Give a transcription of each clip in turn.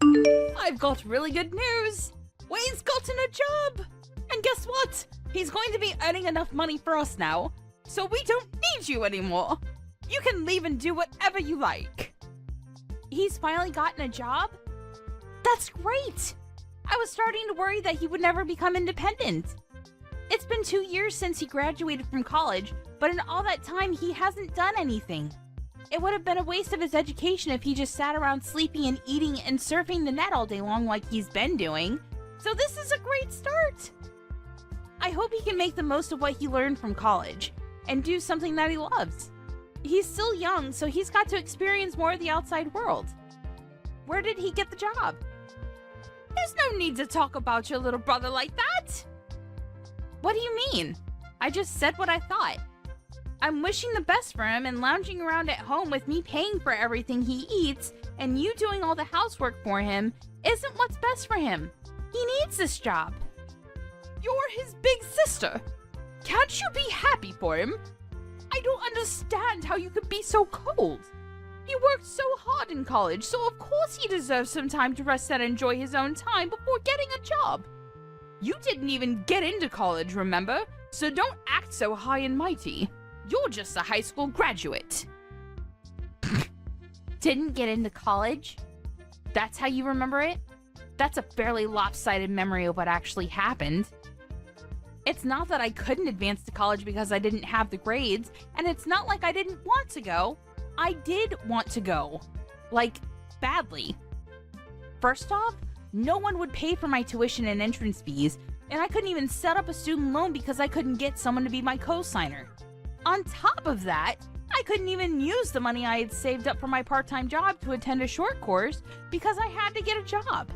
I've got really good news! Wayne's gotten a job! And guess what? He's going to be earning enough money for us now, so we don't need you anymore! You can leave and do whatever you like! He's finally gotten a job? That's great! I was starting to worry that he would never become independent. It's been 2 years since he graduated from college, but in all that time he hasn't done anything. It would have been a waste of his education if he just sat around sleeping and eating and surfing the net all day long like he's been doing. So this is a great start! I hope he can make the most of what he learned from college and do something that he loves. He's still young, so he's got to experience more of the outside world. Where did he get the job? There's no need to talk about your little brother like that! What do you mean? I just said what I thought. I'm wishing the best for him, and lounging around at home with me paying for everything he eats and you doing all the housework for him isn't what's best for him. He needs this job. You're his big sister. Can't you be happy for him? I don't understand how you could be so cold. He worked so hard in college, so of course he deserves some time to rest and enjoy his own time before getting a job. You didn't even get into college, remember? So don't act so high and mighty. You're just a high school graduate. Didn't get into college? That's how you remember it? That's a fairly lopsided memory of what actually happened. It's not that I couldn't advance to college because I didn't have the grades, and it's not like I didn't want to go. I did want to go. Like, badly. First off, no one would pay for my tuition and entrance fees, and I couldn't even set up a student loan because I couldn't get someone to be my co-signer. On top of that, I couldn't even use the money I had saved up for my part-time job to attend a short course because I had to get a job.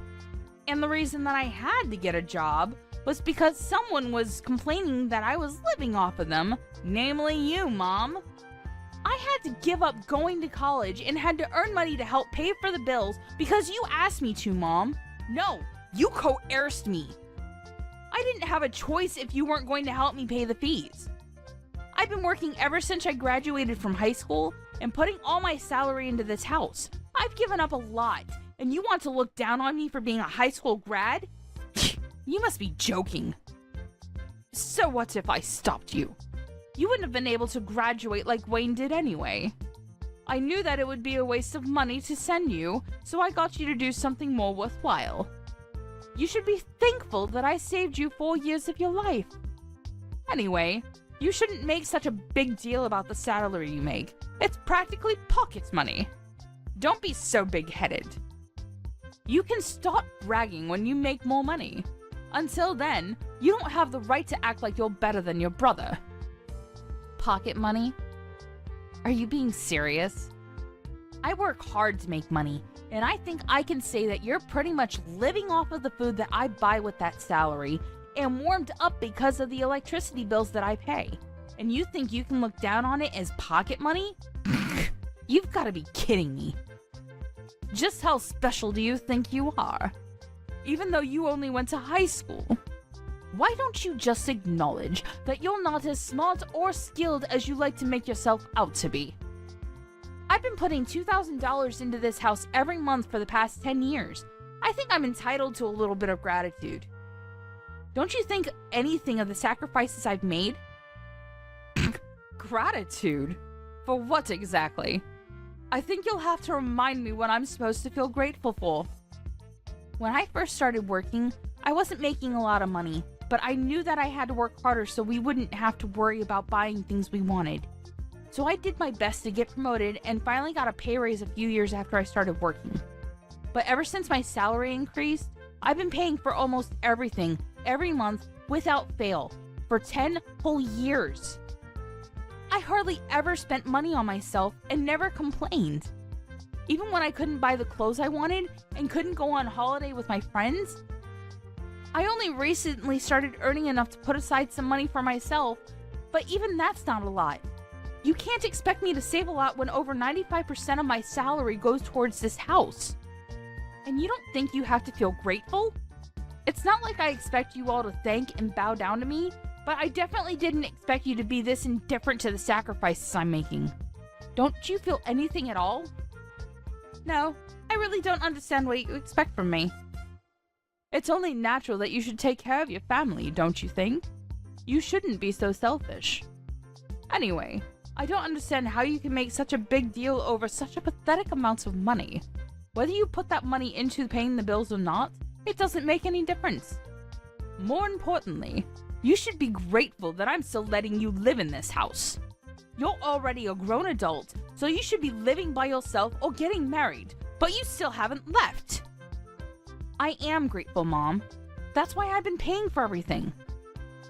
And the reason that I had to get a job was because someone was complaining that I was living off of them, namely you, Mom. I had to give up going to college and had to earn money to help pay for the bills because you asked me to, Mom. No, you coerced me. I didn't have a choice if you weren't going to help me pay the fees. I've been working ever since I graduated from high school and putting all my salary into this house. I've given up a lot, and you want to look down on me for being a high school grad? You must be joking. So what if I stopped you? You wouldn't have been able to graduate like Wayne did anyway. I knew that it would be a waste of money to send you, so I got you to do something more worthwhile. You should be thankful that I saved you 4 years of your life. Anyway, you shouldn't make such a big deal about the salary you make. It's practically pocket money. Don't be so big-headed. You can stop bragging when you make more money. Until then, you don't have the right to act like you're better than your brother. Pocket money? Are you being serious? I work hard to make money, and I think I can say that you're pretty much living off of the food that I buy with that salary and warmed up because of the electricity bills that I pay. And you think you can look down on it as pocket money? You've got to be kidding me. Just how special do you think you are? Even though you only went to high school. Why don't you just acknowledge that you're not as smart or skilled as you like to make yourself out to be? I've been putting $2,000 into this house every month for the past 10 years. I think I'm entitled to a little bit of gratitude. Don't you think anything of the sacrifices I've made? Gratitude? For what exactly? I think you'll have to remind me what I'm supposed to feel grateful for. When I first started working, I wasn't making a lot of money, but I knew that I had to work harder so we wouldn't have to worry about buying things we wanted. So I did my best to get promoted and finally got a pay raise a few years after I started working. But ever since my salary increased, I've been paying for almost everything, every month, without fail, for 10 whole years. I hardly ever spent money on myself and never complained. Even when I couldn't buy the clothes I wanted and couldn't go on holiday with my friends. I only recently started earning enough to put aside some money for myself, but even that's not a lot. You can't expect me to save a lot when over 95% of my salary goes towards this house. And you don't think you have to feel grateful? It's not like I expect you all to thank and bow down to me, but I definitely didn't expect you to be this indifferent to the sacrifices I'm making. Don't you feel anything at all? No, I really don't understand what you expect from me. It's only natural that you should take care of your family, don't you think? You shouldn't be so selfish. Anyway, I don't understand how you can make such a big deal over such a pathetic amount of money. Whether you put that money into paying the bills or not, it doesn't make any difference. More importantly, you should be grateful that I'm still letting you live in this house. You're already a grown adult, so you should be living by yourself or getting married, but you still haven't left. I am grateful, Mom. That's why I've been paying for everything.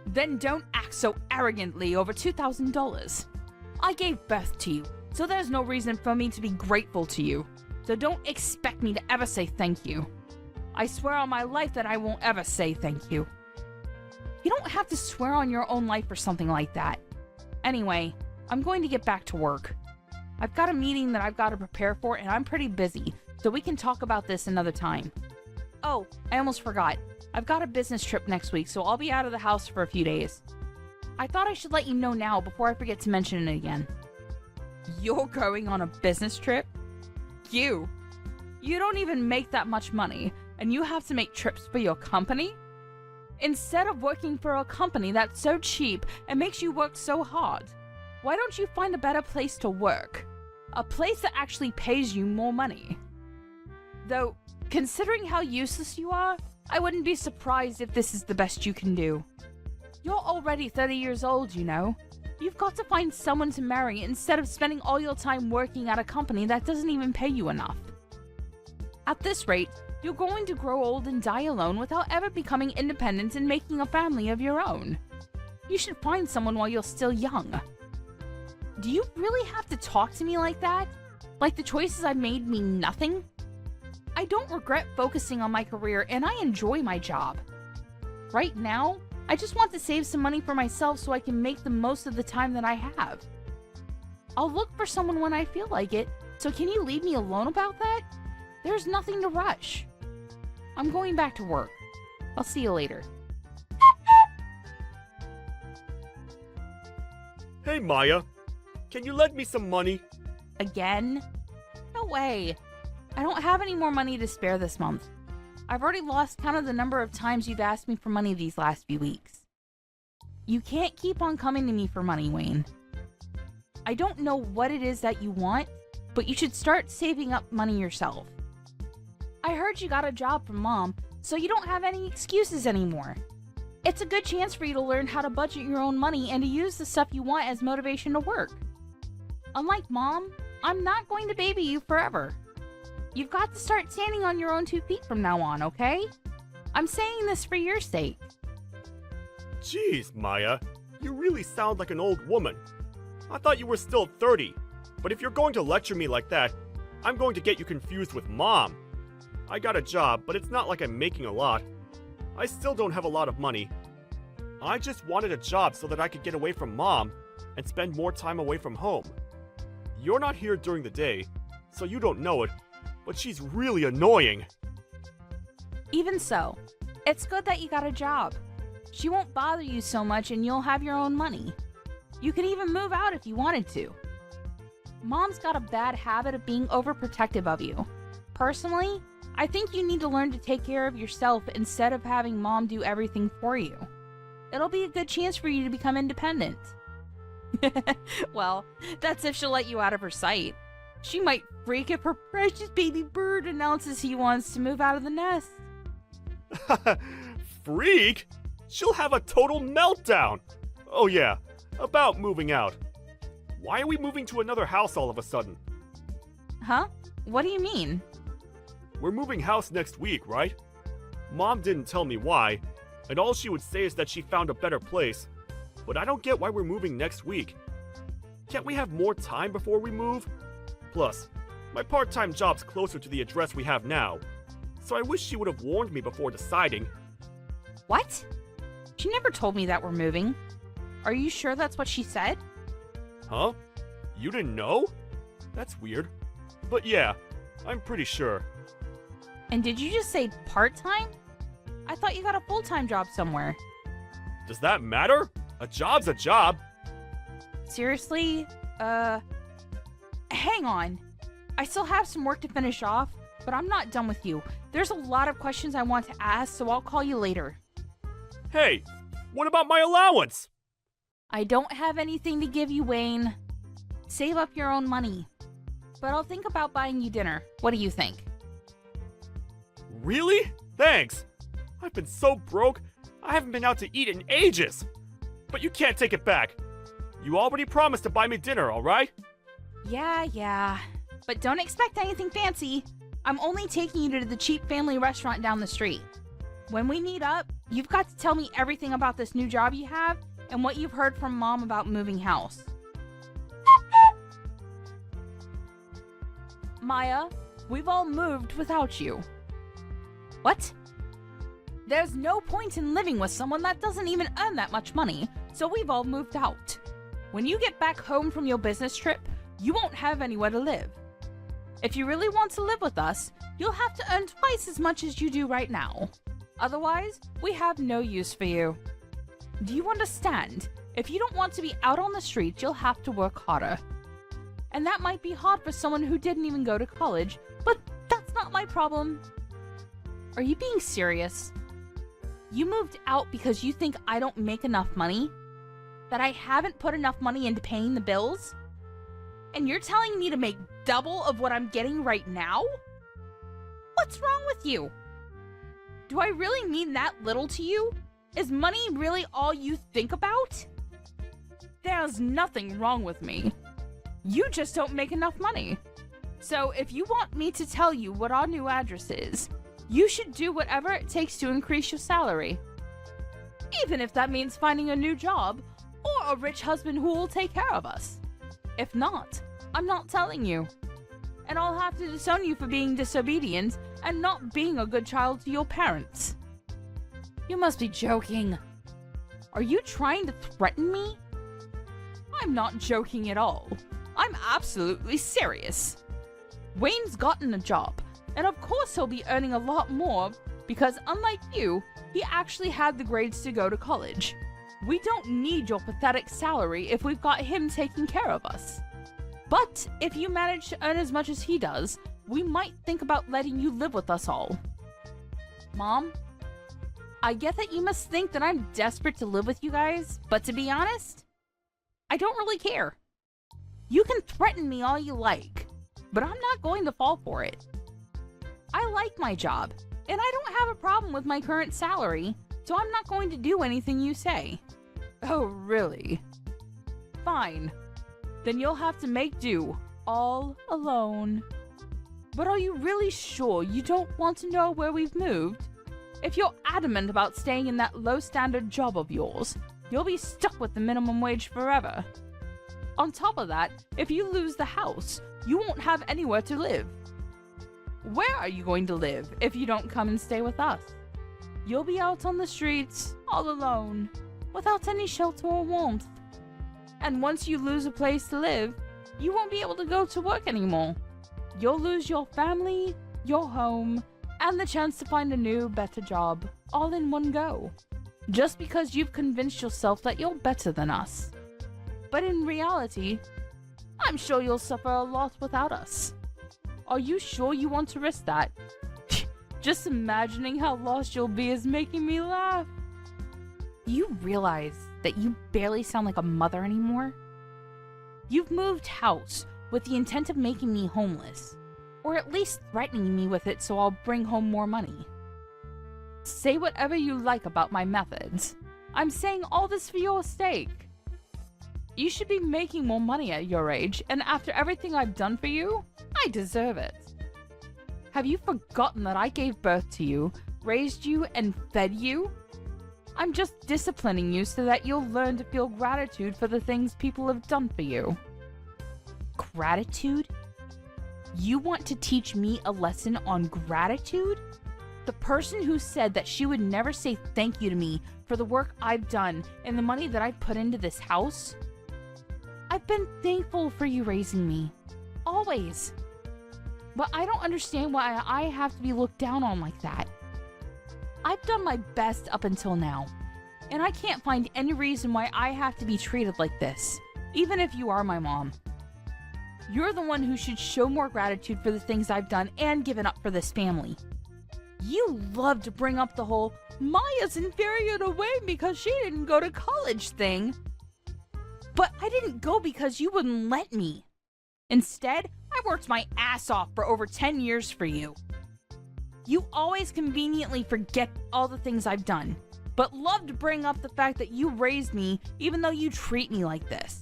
Then don't act so arrogantly over $2,000. I gave birth to you, so there's no reason for me to be grateful to you. So don't expect me to ever say thank you. I swear on my life that I won't ever say thank you. You don't have to swear on your own life or something like that. Anyway, I'm going to get back to work. I've got a meeting that I've got to prepare for and I'm pretty busy, so we can talk about this another time. Oh, I almost forgot. I've got a business trip next week, so I'll be out of the house for a few days. I thought I should let you know now before I forget to mention it again. You're going on a business trip? You don't even make that much money, and you have to make trips for your company? Instead of working for a company that's so cheap and makes you work so hard, why don't you find a better place to work? A place that actually pays you more money. Though, considering how useless you are, I wouldn't be surprised if this is the best you can do. You're already 30 years old, you know. You've got to find someone to marry instead of spending all your time working at a company that doesn't even pay you enough. At this rate, you're going to grow old and die alone without ever becoming independent and making a family of your own. You should find someone while you're still young. Do you really have to talk to me like that? Like the choices I made mean nothing? I don't regret focusing on my career and I enjoy my job. Right now, I just want to save some money for myself so I can make the most of the time that I have. I'll look for someone when I feel like it, so can you leave me alone about that? There's nothing to rush. I'm going back to work. I'll see you later. Hey Maya, can you lend me some money? Again? No way. I don't have any more money to spare this month. I've already lost count of the number of times you've asked me for money these last few weeks. You can't keep on coming to me for money, Wayne. I don't know what it is that you want, but you should start saving up money yourself. I heard you got a job from Mom, so you don't have any excuses anymore. It's a good chance for you to learn how to budget your own money and to use the stuff you want as motivation to work. Unlike Mom, I'm not going to baby you forever. You've got to start standing on your own 2 feet from now on, okay? I'm saying this for your sake. Jeez, Maya, you really sound like an old woman. I thought you were still 30, but if you're going to lecture me like that, I'm going to get you confused with Mom. I got a job, but it's not like I'm making a lot. I still don't have a lot of money. I just wanted a job so that I could get away from Mom and spend more time away from home. You're not here during the day, so you don't know it, but she's really annoying. Even so, it's good that you got a job. She won't bother you so much and you'll have your own money. You could even move out if you wanted to. Mom's got a bad habit of being overprotective of you. Personally, I think you need to learn to take care of yourself instead of having Mom do everything for you. It'll be a good chance for you to become independent. Well, that's if she'll let you out of her sight. She might freak if her precious baby bird announces he wants to move out of the nest. Freak? She'll have a total meltdown. Oh yeah, about moving out. Why are we moving to another house all of a sudden? Huh? What do you mean? We're moving house next week, right? Mom didn't tell me why, and all she would say is that she found a better place. But I don't get why we're moving next week. Can't we have more time before we move? Plus, my part-time job's closer to the address we have now, so I wish she would have warned me before deciding. What? She never told me that we're moving. Are you sure that's what she said? Huh? You didn't know? That's weird. But yeah, I'm pretty sure. And did you just say part-time? I thought you got a full-time job somewhere. Does that matter? A job's a job. Seriously? Hang on. I still have some work to finish off, But I'm not done with you. There's a lot of questions I want to ask, so I'll call you later. Hey, what about my allowance? I don't have anything to give you, Wayne. Save up your own money. But I'll think about buying you dinner. What do you think? Really? Thanks. I've been so broke, I haven't been out to eat in ages. But you can't take it back. You already promised to buy me dinner, alright? Yeah. But don't expect anything fancy. I'm only taking you to the cheap family restaurant down the street. When we meet up, you've got to tell me everything about this new job you have and what you've heard from Mom about moving house. Maya, we've all moved without you. What? There's no point in living with someone that doesn't even earn that much money, so we've all moved out. When you get back home from your business trip, you won't have anywhere to live. If you really want to live with us, you'll have to earn twice as much as you do right now. Otherwise, we have no use for you. Do you understand? If you don't want to be out on the streets, you'll have to work harder. And that might be hard for someone who didn't even go to college, but that's not my problem. Are you being serious? You moved out because you think I don't make enough money? That I haven't put enough money into paying the bills? And you're telling me to make double of what I'm getting right now? What's wrong with you? Do I really mean that little to you? Is money really all you think about? There's nothing wrong with me. You just don't make enough money. So if you want me to tell you what our new address is, you should do whatever it takes to increase your salary. Even if that means finding a new job or a rich husband who will take care of us. If not, I'm not telling you. And I'll have to disown you for being disobedient and not being a good child to your parents. You must be joking. Are you trying to threaten me? I'm not joking at all. I'm absolutely serious. Wayne's gotten a job, and of course he'll be earning a lot more because unlike you, he actually had the grades to go to college. We don't need your pathetic salary if we've got him taking care of us. But if you manage to earn as much as he does, we might think about letting you live with us all. Mom, I get that you must think that I'm desperate to live with you guys, but to be honest, I don't really care. You can threaten me all you like, but I'm not going to fall for it. I like my job, and I don't have a problem with my current salary, so I'm not going to do anything you say. Oh, really? Fine. Then you'll have to make do, all alone. But are you really sure you don't want to know where we've moved? If you're adamant about staying in that low-standard job of yours, you'll be stuck with the minimum wage forever. On top of that, if you lose the house, you won't have anywhere to live. Where are you going to live if you don't come and stay with us? You'll be out on the streets, all alone, without any shelter or warmth. And once you lose a place to live, you won't be able to go to work anymore. You'll lose your family, your home, and the chance to find a new, better job, all in one go. Just because you've convinced yourself that you're better than us. But in reality, I'm sure you'll suffer a lot without us. Are you sure you want to risk that? Just imagining how lost you'll be is making me laugh. Do you realize that you barely sound like a mother anymore? You've moved house with the intent of making me homeless, or at least threatening me with it so I'll bring home more money. Say whatever you like about my methods. I'm saying all this for your sake. You should be making more money at your age, and after everything I've done for you, I deserve it. Have you forgotten that I gave birth to you, raised you, and fed you? I'm just disciplining you so that you'll learn to feel gratitude for the things people have done for you. Gratitude? You want to teach me a lesson on gratitude? The person who said that she would never say thank you to me for the work I've done and the money that I've put into this house? I've been thankful for you raising me. Always. But I don't understand why I have to be looked down on like that. I've done my best up until now, and I can't find any reason why I have to be treated like this, even if you are my mom. You're the one who should show more gratitude for the things I've done and given up for this family. You love to bring up the whole Maya's inferior to Wayne because she didn't go to college thing. But I didn't go because you wouldn't let me. Instead, I worked my ass off for over 10 years for you. You always conveniently forget all the things I've done, but love to bring up the fact that you raised me even though you treat me like this.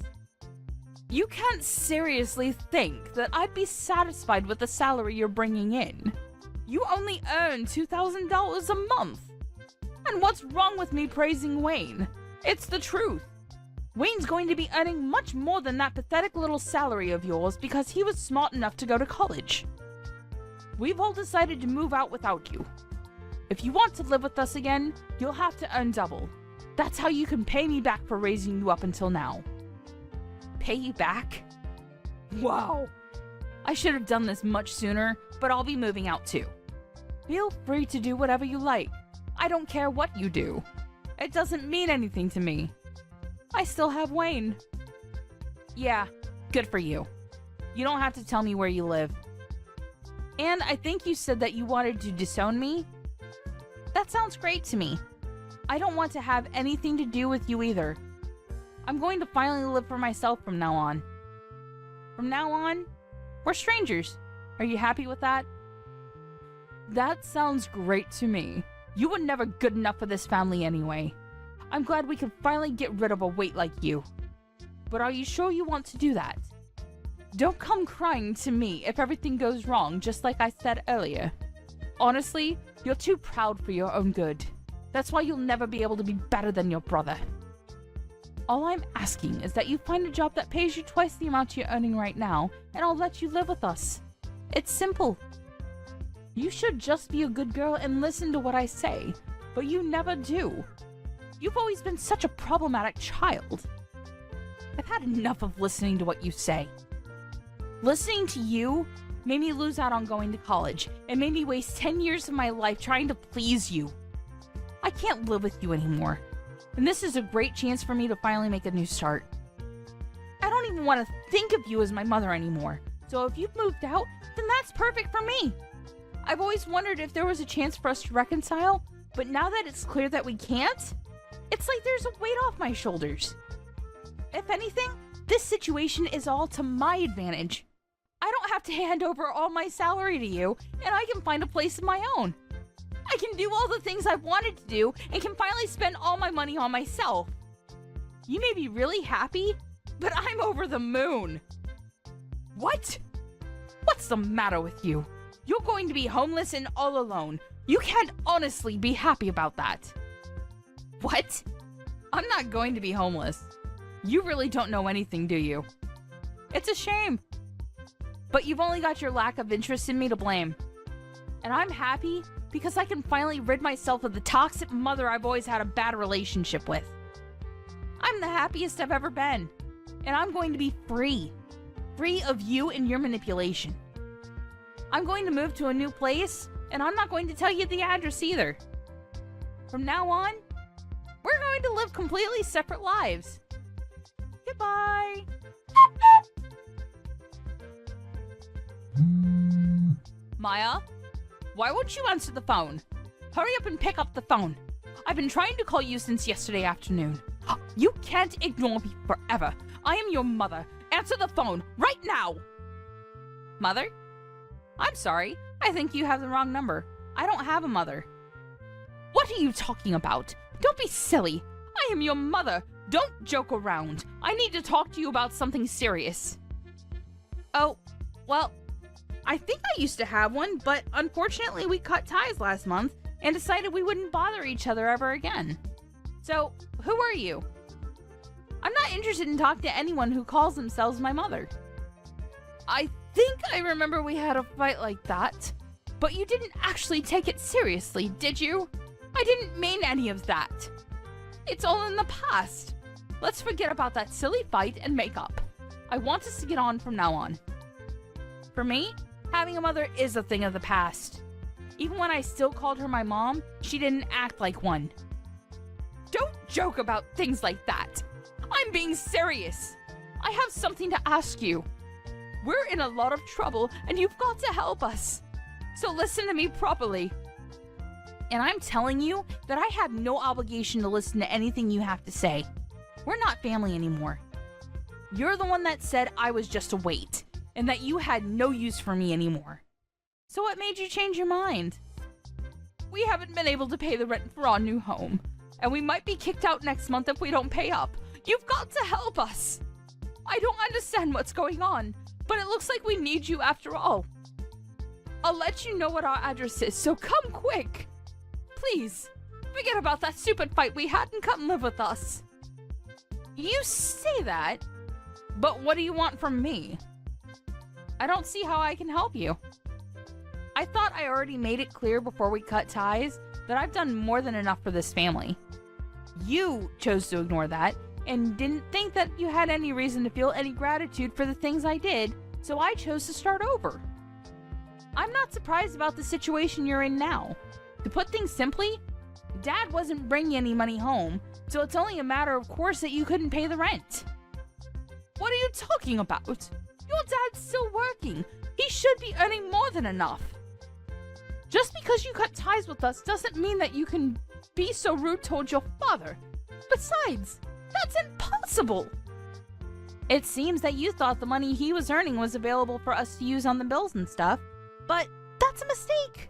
You can't seriously think that I'd be satisfied with the salary you're bringing in. You only earn $2,000 a month. And what's wrong with me praising Wayne? It's the truth. Wayne's going to be earning much more than that pathetic little salary of yours because he was smart enough to go to college. We've all decided to move out without you. If you want to live with us again, you'll have to earn double. That's how you can pay me back for raising you up until now. Pay you back? Wow. I should have done this much sooner, but I'll be moving out too. Feel free to do whatever you like. I don't care what you do. It doesn't mean anything to me. I still have Wayne. Yeah, good for you. You don't have to tell me where you live. And I think you said that you wanted to disown me? That sounds great to me. I don't want to have anything to do with you either. I'm going to finally live for myself from now on. From now on, we're strangers. Are you happy with that? That sounds great to me. You were never good enough for this family anyway. I'm glad we could finally get rid of a weight like you. But are you sure you want to do that? Don't come crying to me if everything goes wrong, just like I said earlier. Honestly, you're too proud for your own good. That's why you'll never be able to be better than your brother. All I'm asking is that you find a job that pays you twice the amount you're earning right now, and I'll let you live with us. It's simple. You should just be a good girl and listen to what I say, but you never do. You've always been such a problematic child. I've had enough of listening to what you say. Listening to you made me lose out on going to college and made me waste 10 years of my life trying to please you. I can't live with you anymore, and this is a great chance for me to finally make a new start. I don't even want to think of you as my mother anymore, so if you've moved out, then that's perfect for me. I've always wondered if there was a chance for us to reconcile, but now that it's clear that we can't, it's like there's a weight off my shoulders. If anything, this situation is all to my advantage. I don't have to hand over all my salary to you, and I can find a place of my own. I can do all the things I've wanted to do, and can finally spend all my money on myself. You may be really happy, but I'm over the moon. What? What's the matter with you? You're going to be homeless and all alone. You can't honestly be happy about that. What? I'm not going to be homeless. You really don't know anything, do you? It's a shame. But you've only got your lack of interest in me to blame. And I'm happy because I can finally rid myself of the toxic mother I've always had a bad relationship with. I'm the happiest I've ever been. And I'm going to be free. Free of you and your manipulation. I'm going to move to a new place, and I'm not going to tell you the address either. From now on, we're going to live completely separate lives. Goodbye. Maya, why won't you answer the phone? Hurry up and pick up the phone. I've been trying to call you since yesterday afternoon. You can't ignore me forever. I am your mother. Answer the phone right now. Mother? I'm sorry. I think you have the wrong number. I don't have a mother. What are you talking about? Don't be silly. I am your mother. Don't joke around. I need to talk to you about something serious. Oh, well, I think I used to have one, but unfortunately we cut ties last month and decided we wouldn't bother each other ever again. So, who are you? I'm not interested in talking to anyone who calls themselves my mother. I think I remember we had a fight like that, but you didn't actually take it seriously, did you? I didn't mean any of that. It's all in the past. Let's forget about that silly fight and make up. I want us to get on from now on. For me, having a mother is a thing of the past. Even when I still called her my mom, she didn't act like one. Don't joke about things like that. I'm being serious. I have something to ask you. We're in a lot of trouble, and you've got to help us. So listen to me properly. And I'm telling you that I have no obligation to listen to anything you have to say. We're not family anymore. You're the one that said I was just a weight, and that you had no use for me anymore. So what made you change your mind? We haven't been able to pay the rent for our new home, and we might be kicked out next month if we don't pay up. You've got to help us. I don't understand what's going on, but it looks like we need you after all. I'll let you know what our address is, so come quick. Please, forget about that stupid fight we had and come live with us. You say that, but what do you want from me? I don't see how I can help you. I thought I already made it clear before we cut ties that I've done more than enough for this family. You chose to ignore that and didn't think that you had any reason to feel any gratitude for the things I did, so I chose to start over. I'm not surprised about the situation you're in now. To put things simply, Dad wasn't bringing any money home, so it's only a matter of course that you couldn't pay the rent. What are you talking about? Your dad's still working. He should be earning more than enough. Just because you cut ties with us doesn't mean that you can be so rude towards your father. Besides, that's impossible. It seems that you thought the money he was earning was available for us to use on the bills and stuff, but that's a mistake.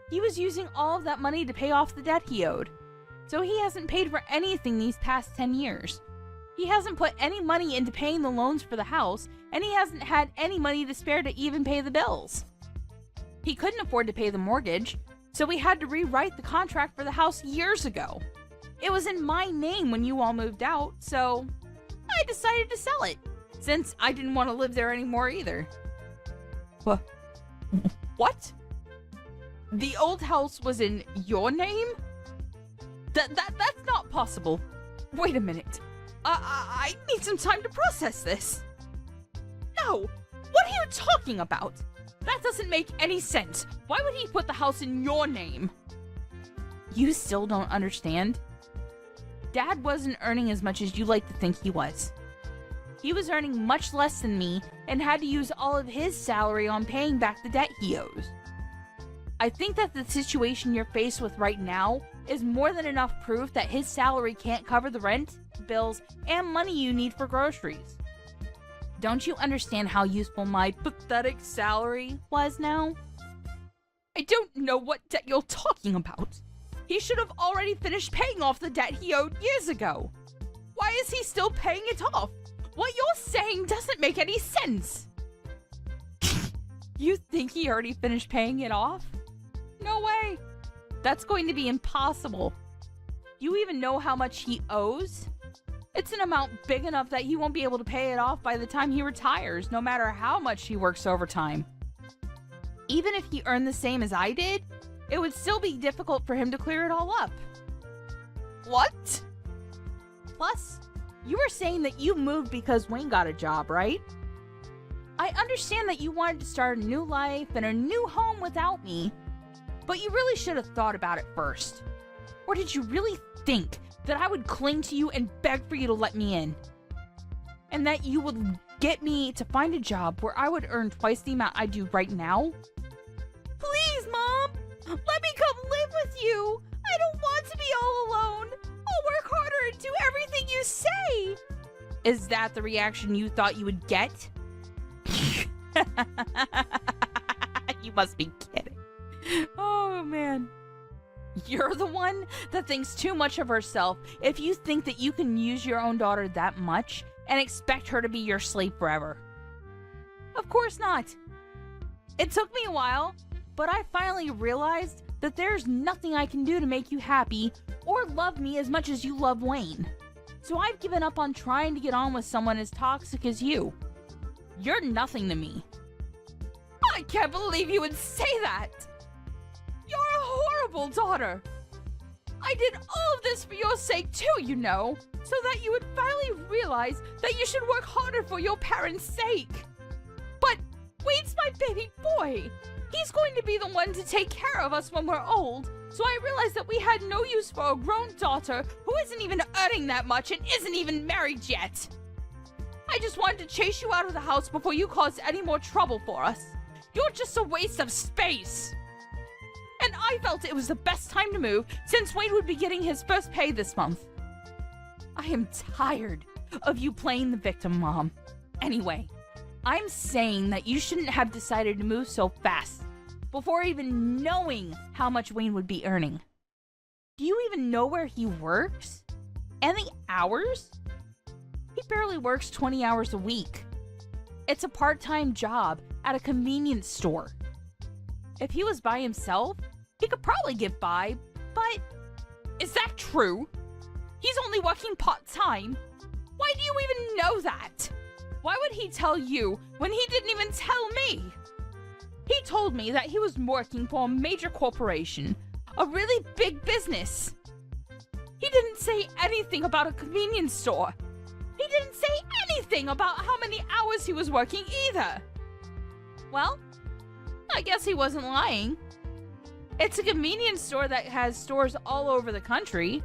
He was using all of that money to pay off the debt he owed, so he hasn't paid for anything these past 10 years. He hasn't put any money into paying the loans for the house, and he hasn't had any money to spare to even pay the bills. He couldn't afford to pay the mortgage, so we had to rewrite the contract for the house years ago. It was in my name when you all moved out, so I decided to sell it, since I didn't want to live there anymore either. What? The old house was in your name? That's not possible. Wait a minute. I need some time to process this. No! What are you talking about? That doesn't make any sense. Why would he put the house in your name? You still don't understand? Dad wasn't earning as much as you like to think he was. He was earning much less than me and had to use all of his salary on paying back the debt he owes. I think that the situation you're faced with right now is more than enough proof that his salary can't cover the rent, bills, and money you need for groceries. Don't you understand how useful my pathetic salary was now? I don't know what debt you're talking about. He should have already finished paying off the debt he owed years ago. Why is he still paying it off? What you're saying doesn't make any sense. You think he already finished paying it off? No way. That's going to be impossible. You even know how much he owes? It's an amount big enough that he won't be able to pay it off by the time he retires, no matter how much he works overtime. Even if he earned the same as I did, it would still be difficult for him to clear it all up. What? Plus, you were saying that you moved because Wayne got a job, right? I understand that you wanted to start a new life and a new home without me, but you really should have thought about it first. Or did you really think that I would cling to you and beg for you to let me in? And that you would get me to find a job where I would earn twice the amount I do right now? Please, Mom! Let me come live with you! I don't want to be all alone! I'll work harder and do everything you say! Is that the reaction you thought you would get? You must be kidding. Oh, man. You're the one that thinks too much of herself if you think that you can use your own daughter that much and expect her to be your slave forever. Of course not. It took me a while, but I finally realized that there's nothing I can do to make you happy or love me as much as you love Wayne. So I've given up on trying to get on with someone as toxic as you. You're nothing to me. I can't believe you would say that! You're a horrible daughter! I did all of this for your sake too, you know, so that you would finally realize that you should work harder for your parents' sake. But Wayne's my baby boy! He's going to be the one to take care of us when we're old, so I realized that we had no use for a grown daughter who isn't even earning that much and isn't even married yet. I just wanted to chase you out of the house before you caused any more trouble for us. You're just a waste of space. And I felt it was the best time to move since Wayne would be getting his first pay this month. I am tired of you playing the victim, Mom. Anyway, I'm saying that you shouldn't have decided to move so fast before even knowing how much Wayne would be earning. Do you even know where he works? And the hours? He barely works 20 hours a week. It's a part-time job at a convenience store. If he was by himself, he could probably get by, but is that true? He's only working part-time. Why do you even know that? Why would he tell you when he didn't even tell me? He told me that he was working for a major corporation, a really big business. He didn't say anything about a convenience store. He didn't say anything about how many hours he was working either. Well, I guess he wasn't lying. It's a convenience store that has stores all over the country,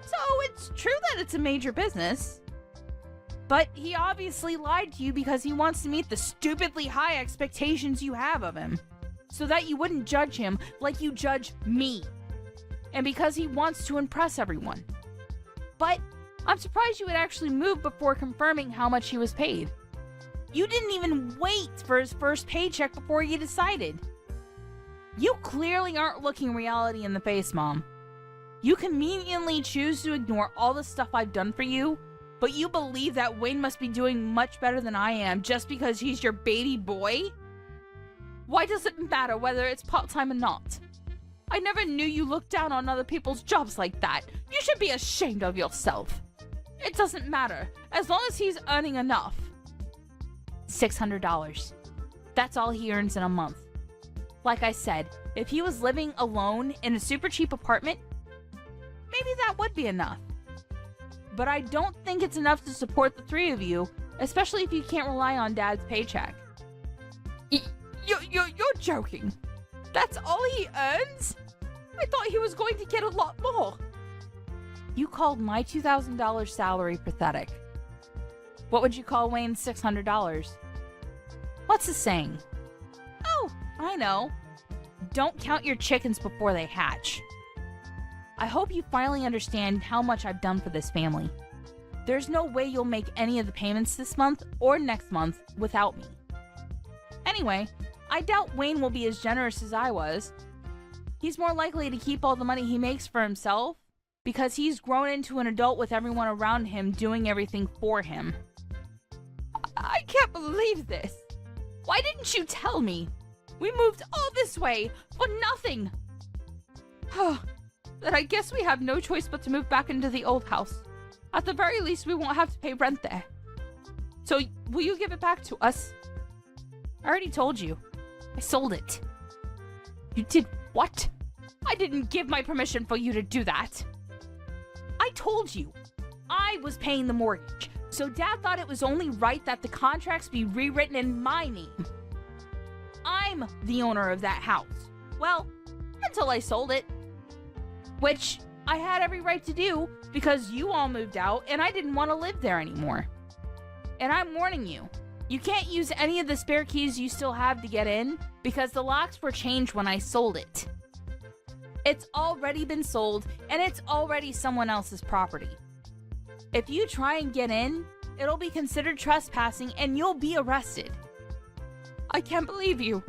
so it's true that it's a major business. But he obviously lied to you because he wants to meet the stupidly high expectations you have of him, so that you wouldn't judge him like you judge me. And because he wants to impress everyone. But I'm surprised you would actually move before confirming how much he was paid. You didn't even wait for his first paycheck before you decided. You clearly aren't looking reality in the face, Mom. You conveniently choose to ignore all the stuff I've done for you, but you believe that Wayne must be doing much better than I am just because he's your baby boy? Why does it matter whether it's part-time or not? I never knew you looked down on other people's jobs like that. You should be ashamed of yourself. It doesn't matter, as long as he's earning enough. $600. That's all he earns in a month. Like I said, if he was living alone in a super cheap apartment, maybe that would be enough. But I don't think it's enough to support the three of you, especially if you can't rely on Dad's paycheck. You're joking. That's all he earns? I thought he was going to get a lot more. You called my $2,000 salary pathetic. What would you call Wayne's $600? What's the saying? Oh, I know. Don't count your chickens before they hatch. I hope you finally understand how much I've done for this family. There's no way you'll make any of the payments this month or next month without me. Anyway, I doubt Wayne will be as generous as I was. He's more likely to keep all the money he makes for himself because he's grown into an adult with everyone around him doing everything for him. I can't believe this. Why didn't you tell me? We moved all this way for nothing. Then I guess we have no choice but to move back into the old house. At the very least, we won't have to pay rent there. So, will you give it back to us? I already told you. I sold it. You did what? I didn't give my permission for you to do that. I told you. I was paying the mortgage, so Dad thought it was only right that the contracts be rewritten in my name. I'm the owner of that house. Well, until I sold it. Which I had every right to do because you all moved out and I didn't want to live there anymore. And I'm warning you, you can't use any of the spare keys you still have to get in because the locks were changed when I sold it. It's already been sold and it's already someone else's property. If you try and get in, it'll be considered trespassing and you'll be arrested. I can't believe you.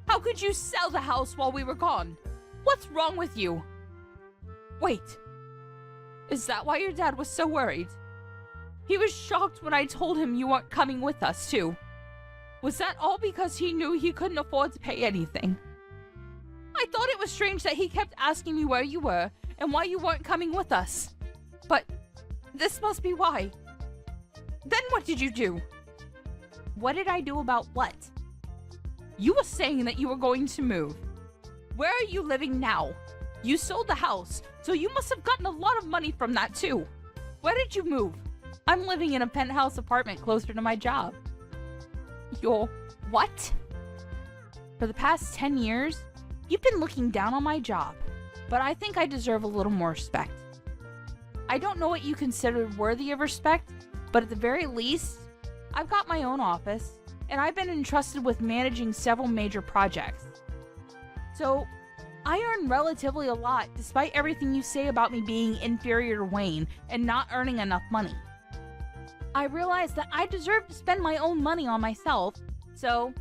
How could you sell the house while we were gone? What's wrong with you? Wait, is that why your dad was so worried? He was shocked when I told him you weren't coming with us, too. Was that all because he knew he couldn't afford to pay anything? I thought it was strange that he kept asking me where you were and why you weren't coming with us. But this must be why. Then what did you do? What did I do about what? You were saying that you were going to move. Where are you living now? You sold the house, so you must have gotten a lot of money from that too. Where did you move? I'm living in a penthouse apartment closer to my job. Your what? For the past 10 years, you've been looking down on my job, but I think I deserve a little more respect. I don't know what you considered worthy of respect, but at the very least, I've got my own office, and I've been entrusted with managing several major projects. So, I earn relatively a lot despite everything you say about me being inferior to Wayne and not earning enough money. I realized that I deserve to spend my own money on myself, so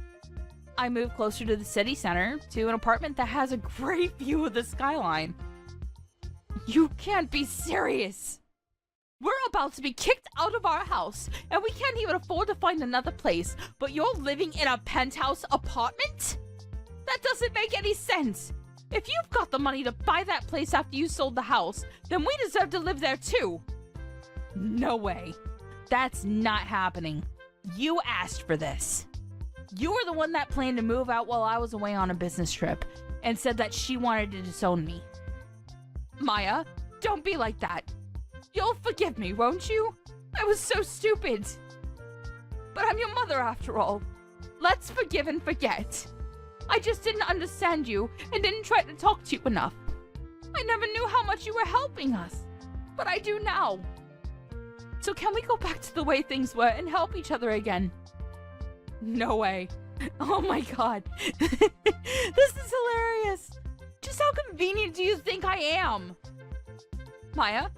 I moved closer to the city center to an apartment that has a great view of the skyline. You can't be serious! We're about to be kicked out of our house, and we can't even afford to find another place, but you're living in a penthouse apartment? That doesn't make any sense! If you've got the money to buy that place after you sold the house, then we deserve to live there too! No way. That's not happening. You asked for this. You were the one that planned to move out while I was away on a business trip, and said that she wanted to disown me. Maya, don't be like that. You'll forgive me, won't you? I was so stupid. But I'm your mother after all. Let's forgive and forget. I just didn't understand you and didn't try to talk to you enough. I never knew how much you were helping us, but I do now. So can we go back to the way things were and help each other again? No way. Oh my god. This is hilarious. Just how convenient do you think I am? Maya,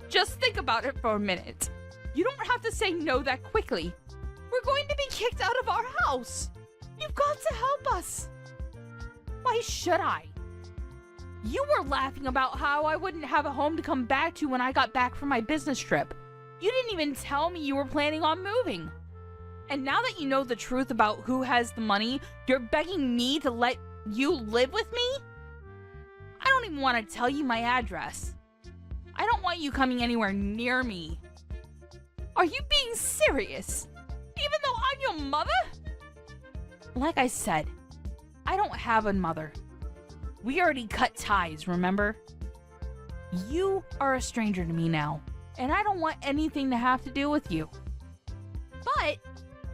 just think about it for a minute. You don't have to say no that quickly. We're going to be kicked out of our house. You've got to help us. Why should I? You were laughing about how I wouldn't have a home to come back to when I got back from my business trip. You didn't even tell me you were planning on moving. And now that you know the truth about who has the money, you're begging me to let you live with me? I don't even want to tell you my address. I don't want you coming anywhere near me. Are you being serious? Even though I'm your mother? Like I said, I don't have a mother. We already cut ties, remember? You are a stranger to me now, and I don't want anything to have to do with you. But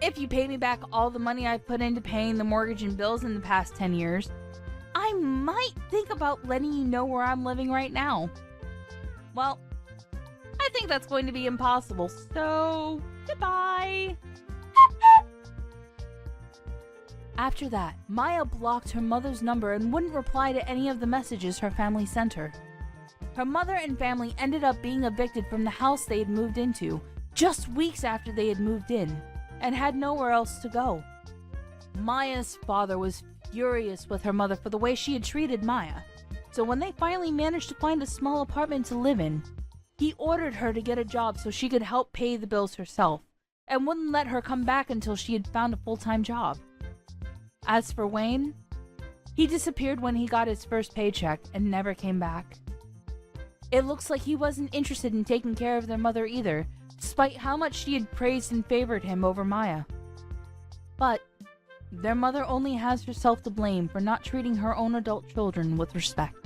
if you pay me back all the money I've put into paying the mortgage and bills in the past 10 years, I might think about letting you know where I'm living right now. Well, I think that's going to be impossible, so goodbye. After that, Maya blocked her mother's number and wouldn't reply to any of the messages her family sent her. Her mother and family ended up being evicted from the house they had moved into just weeks after they had moved in and had nowhere else to go. Maya's father was furious with her mother for the way she had treated Maya, so when they finally managed to find a small apartment to live in, he ordered her to get a job so she could help pay the bills herself and wouldn't let her come back until she had found a full-time job. As for Wayne, he disappeared when he got his first paycheck and never came back. It looks like he wasn't interested in taking care of their mother either, despite how much she had praised and favored him over Maya. But their mother only has herself to blame for not treating her own adult children with respect.